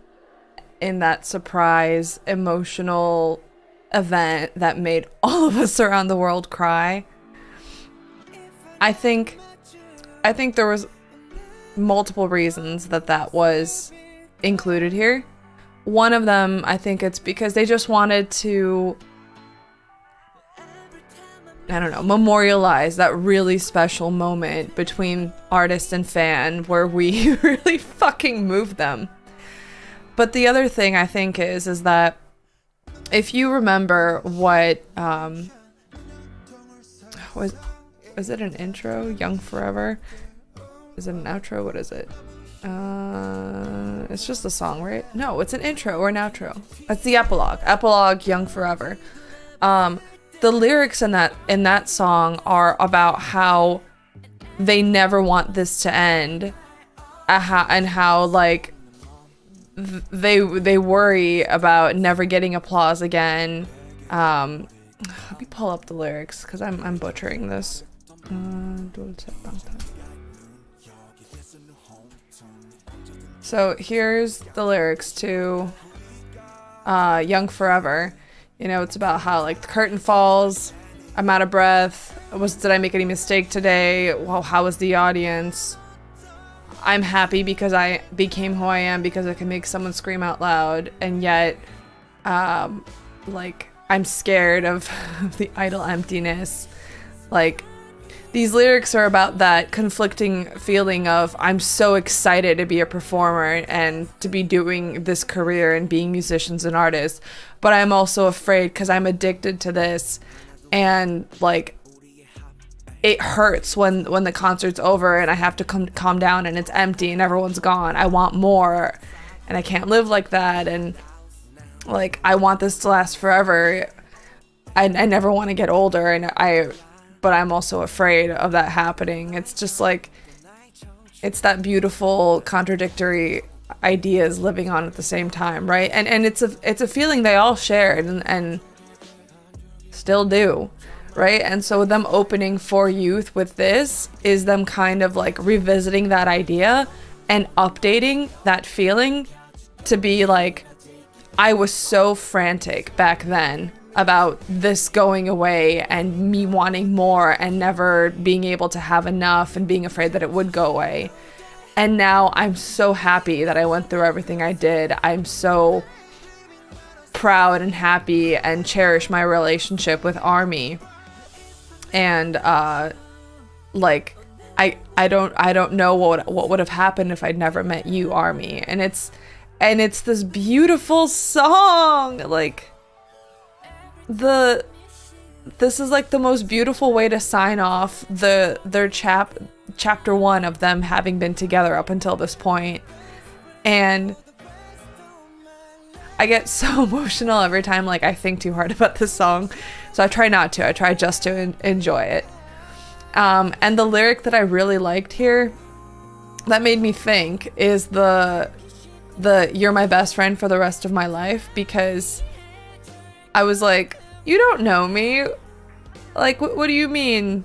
in that surprise emotional event that made all of us around the world cry. I think there was multiple reasons that was included here. One of them, I think it's because they just wanted to, I don't know, memorialize that really special moment between artist and fan where we really fucking moved them. But the other thing I think is that if you remember what was it an intro? Young Forever? Is it an outro? What is it? It's just a song, right? No, it's an intro or an outro. It's the epilogue. Epilogue, Young Forever. The lyrics in that song are about how they never want this to end, and how like they worry about never getting applause again. Let me pull up the lyrics because I'm butchering this. So here's the lyrics to Young Forever. It's about how like the curtain falls, I'm out of breath, did I make any mistake today? Well, how was the audience? I'm happy because I became who I am because I can make someone scream out loud, and yet like I'm scared of the idle emptiness. Like, these lyrics are about that conflicting feeling of I'm so excited to be a performer and to be doing this career and being musicians and artists, but I'm also afraid because I'm addicted to this, and like it hurts when the concert's over and I have to calm down and it's empty and everyone's gone. I want more, and I can't live like that, and like I want this to last forever. I never want to get older, but I'm also afraid of that happening. It's just like, it's that beautiful contradictory ideas living on at the same time, right? And it's a feeling they all shared, and still do, right? And so them opening For Youth with this is them kind of like revisiting that idea and updating that feeling to be like, I was so frantic back then about this going away and me wanting more and never being able to have enough and being afraid that it would go away. And now I'm so happy that I went through everything I did. I'm so proud and happy and cherish my relationship with Army. And like I don't know what would have happened if I'd never met you, Army. And it's this beautiful song. Like this is like the most beautiful way to sign off their chapter 1 of them having been together up until this point. And I get so emotional every time like I think too hard about this song, so I try not to. I try just to enjoy it. And the lyric that I really liked here that made me think is the "You're my best friend for the rest of my life," because I was like, you don't know me. Like, what do you mean?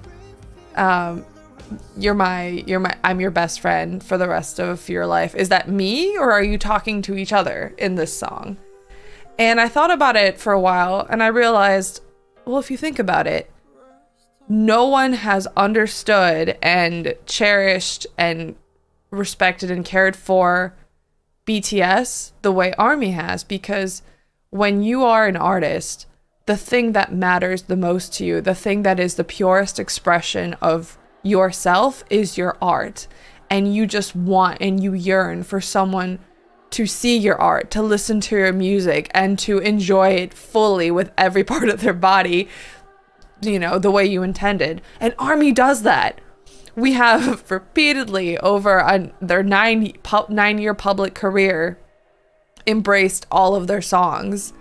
I'm your best friend for the rest of your life. Is that me, or are you talking to each other in this song? And I thought about it for a while, and I realized, well, if you think about it, no one has understood and cherished and respected and cared for BTS the way Army has, because when you are an artist, the thing that matters the most to you, the thing that is the purest expression of yourself is your art. And you just want and you yearn for someone to see your art, to listen to your music, and to enjoy it fully with every part of their body, you know, the way you intended. And Army does that. We have repeatedly over their 9-year public career embraced all of their songs.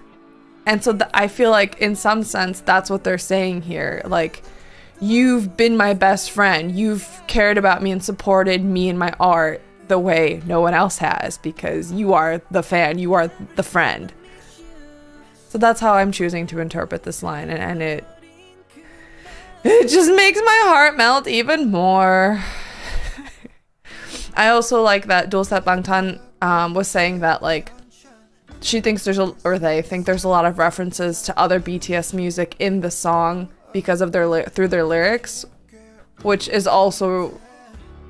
And so I feel like in some sense that's what they're saying here. Like, you've been my best friend. You've cared about me and supported me and my art the way no one else has, because you are the fan, you are the friend. So that's how I'm choosing to interpret this line, and it just makes my heart melt even more. I also like that Dulcet Bangtan was saying that, like, she thinks they think there's a lot of references to other BTS music in the song because of through their lyrics, which is also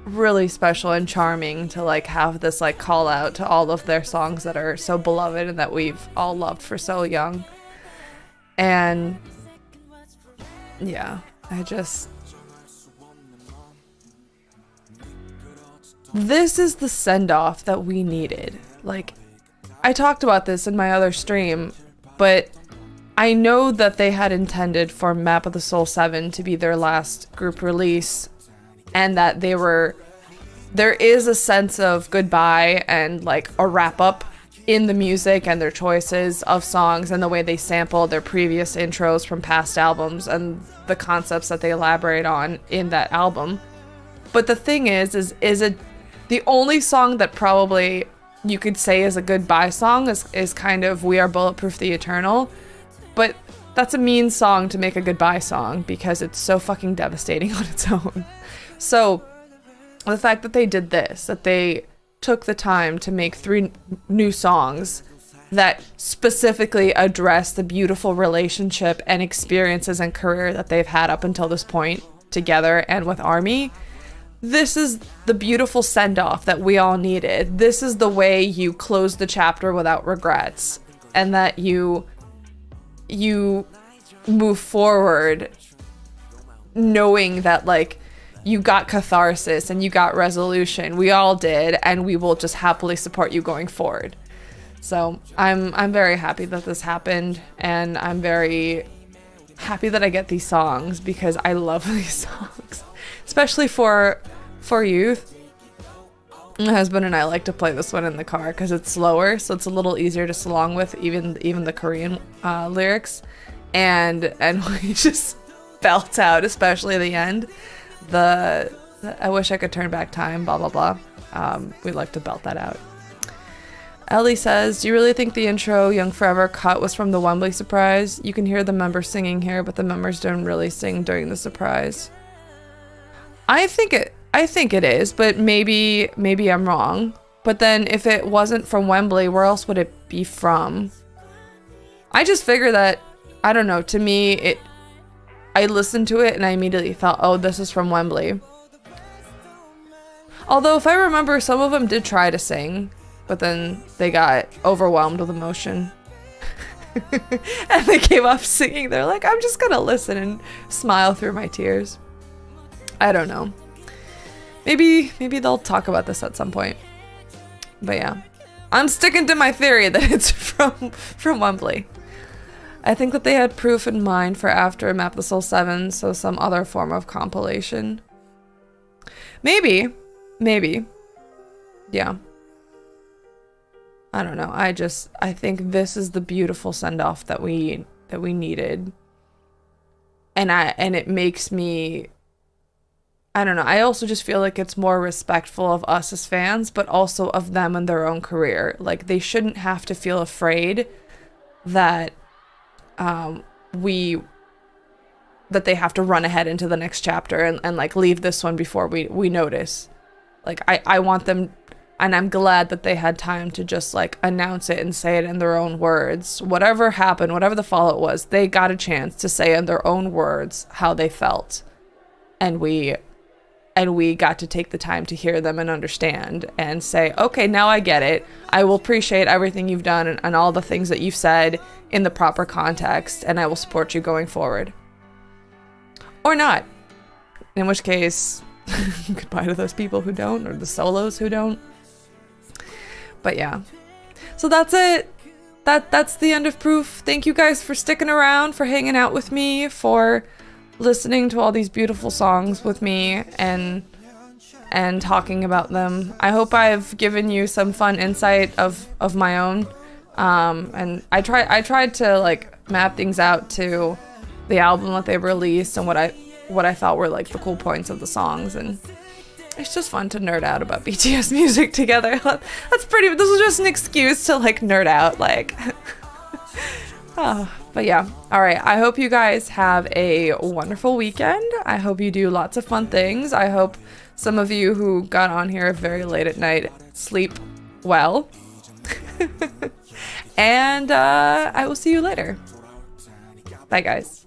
really special and charming to like have this like call out to all of their songs that are so beloved and that we've all loved for so young. And yeah, this is the send-off that we needed. Like, I talked about this in my other stream, but I know that they had intended for Map of the Soul 7 to be their last group release, and that there is a sense of goodbye and like a wrap up in the music and their choices of songs and the way they sample their previous intros from past albums and the concepts that they elaborate on in that album. But the thing is it the only song that probably you could say is a goodbye song is kind of We Are Bulletproof the Eternal. But that's a mean song to make a goodbye song because it's so fucking devastating on its own. So the fact that they did this, that they took the time to make 3 new songs that specifically address the beautiful relationship and experiences and career that they've had up until this point together and with Army, this is the beautiful send-off that we all needed. This is the way you close the chapter without regrets, and that you move forward knowing that like you got catharsis and you got resolution. We all did, and we will just happily support you going forward. So I'm very happy that this happened, and I'm very happy that I get these songs because I love these songs, especially for youth. My husband and I like to play this one in the car because it's slower, so it's a little easier to sing along with, even the Korean lyrics, and we just belt out, especially the end. I wish I could turn back time, blah blah blah. We like to belt that out. Ellie says, do you really think the intro Young Forever cut was from the Wembley surprise? You can hear the members singing here, but the members don't really sing during the surprise. I think it is, but maybe I'm wrong. But then if it wasn't from Wembley, where else would it be from? I just figure that, I don't know, to me, I listened to it and I immediately thought, oh, this is from Wembley. Although if I remember, some of them did try to sing, but then they got overwhelmed with emotion. And they gave up singing. They're like, I'm just gonna listen and smile through my tears. I don't know. Maybe they'll talk about this at some point. But yeah, I'm sticking to my theory that it's from Wembley. I think that they had proof in mind for after Map the Soul 7, so some other form of compilation. Maybe. Yeah. I don't know. I think this is the beautiful send-off that we needed. And it makes me, I don't know. I also just feel like it's more respectful of us as fans, but also of them and their own career. Like, they shouldn't have to feel afraid that that they have to run ahead into the next chapter and like leave this one before we notice. Like, I want them, and I'm glad that they had time to just like announce it and say it in their own words. Whatever happened, whatever the fallout was, they got a chance to say in their own words how they felt. And we got to take the time to hear them and understand and say, okay, now I get it. I will appreciate everything you've done and all the things that you've said in the proper context, and I will support you going forward. Or not. In which case, goodbye to those people who don't, or the solos who don't. But yeah. So that's it. That's the end of Proof. Thank you guys for sticking around, for hanging out with me, for listening to all these beautiful songs with me and talking about them. I hope I've given you some fun insight of my own. And I tried to like map things out to the album that they released and what I thought were like the cool points of the songs, and it's just fun to nerd out about BTS music together. This is just an excuse to like nerd out, like. But yeah, all right. I hope you guys have a wonderful weekend. I hope you do lots of fun things. I hope some of you who got on here very late at night sleep well. And I will see you later. Bye, guys.